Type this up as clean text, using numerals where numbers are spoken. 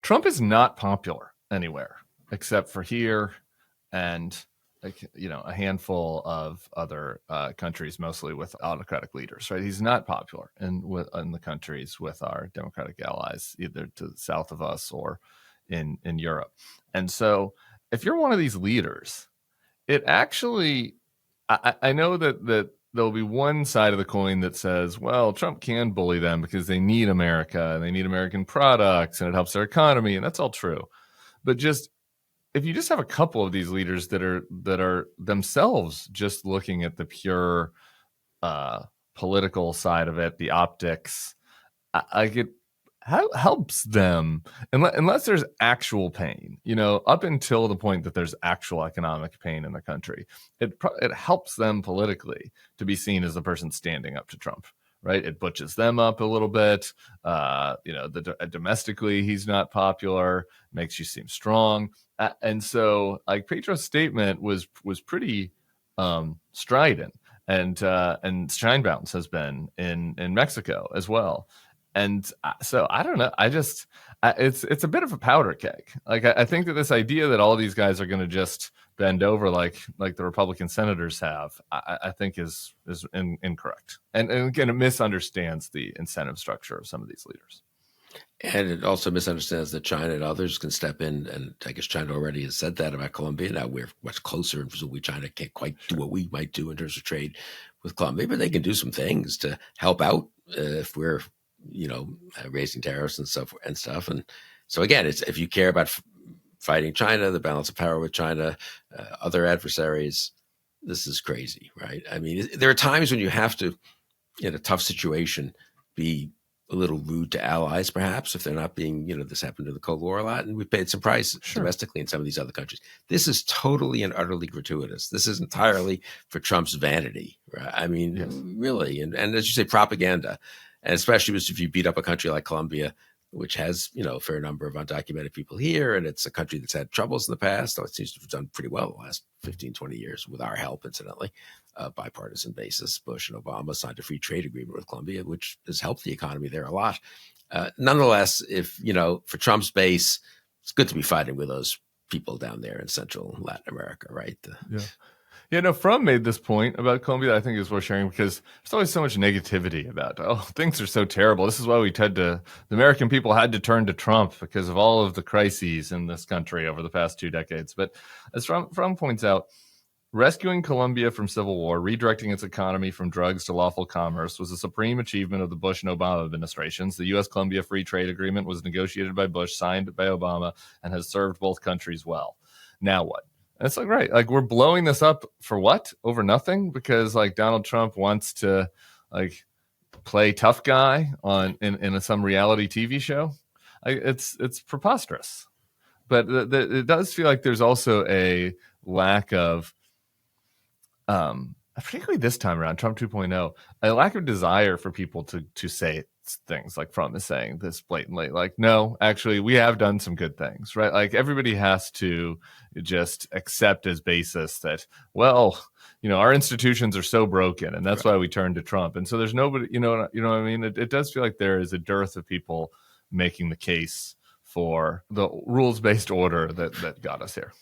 Trump is not popular anywhere except for here and a handful of other countries, mostly with autocratic leaders. Right? He's not popular in the countries with our democratic allies, either to the south of us or in Europe. And so, if you're one of these leaders, it actually, I know that there'll be one side of the coin that says, well, Trump can bully them because they need America and they need American products and it helps their economy, and that's all true. But just if you just have a couple of these leaders that are themselves just looking at the pure political side of it, the optics, it helps them unless there's actual pain. Up until the point that there's actual economic pain in the country, it helps them politically to be seen as the person standing up to Trump. Right, it butches them up a little bit. Domestically, he's not popular. Makes you seem strong, and so like Petro's statement was pretty strident, and Steinbaum's has been in Mexico as well. And so I don't know. It's a bit of a powder keg. Like I think that this idea that all these guys are going to just bend over like the Republican senators have, I think is incorrect. And again, it misunderstands the incentive structure of some of these leaders. And it also misunderstands that China and others can step in. And I guess China already has said that about Colombia. Now we're much closer, and presumably China can't quite do what we might do in terms of trade with Colombia, but they can do some things to help out if we're raising tariffs and stuff. And so again, it's if you care about fighting China, the balance of power with China, other adversaries, this is crazy, right? I mean, there are times when you have to, in a tough situation, be a little rude to allies, perhaps, if they're not being, this happened in the Cold War a lot, and we paid some price domestically in some of these other countries. This is totally and utterly gratuitous. This is entirely for Trump's vanity, right? I mean, really. And as you say, propaganda. And especially if you beat up a country like Colombia, which has, a fair number of undocumented people here, and it's a country that's had troubles in the past, though it seems to have done pretty well the last 15, 20 years with our help, incidentally, bipartisan basis. Bush and Obama signed a free trade agreement with Colombia, which has helped the economy there a lot. Nonetheless, if, for Trump's base, it's good to be fighting with those people down there in Central and Latin America, right? Frum made this point about Colombia that I think is worth sharing because there's always so much negativity about, things are so terrible. This is why the American people had to turn to Trump because of all of the crises in this country over the past 2 decades. But as Frum points out, rescuing Colombia from civil war, redirecting its economy from drugs to lawful commerce was a supreme achievement of the Bush and Obama administrations. The U.S.-Colombia Free Trade Agreement was negotiated by Bush, signed by Obama, and has served both countries well. Now what? And it's like, right, like we're blowing this up for what? Over nothing? Because like Donald Trump wants to like play tough guy in some reality TV show. It's preposterous. But it does feel like there's also a lack of, particularly this time around, Trump 2.0, a lack of desire for people to say things like Trump is saying this blatantly, like, no, actually, we have done some good things, right? Like everybody has to just accept as basis that, well, our institutions are so broken, and that's why we turn to Trump. And so there's nobody, you know what I mean? It does feel like there is a dearth of people making the case for the rules-based order that got us here.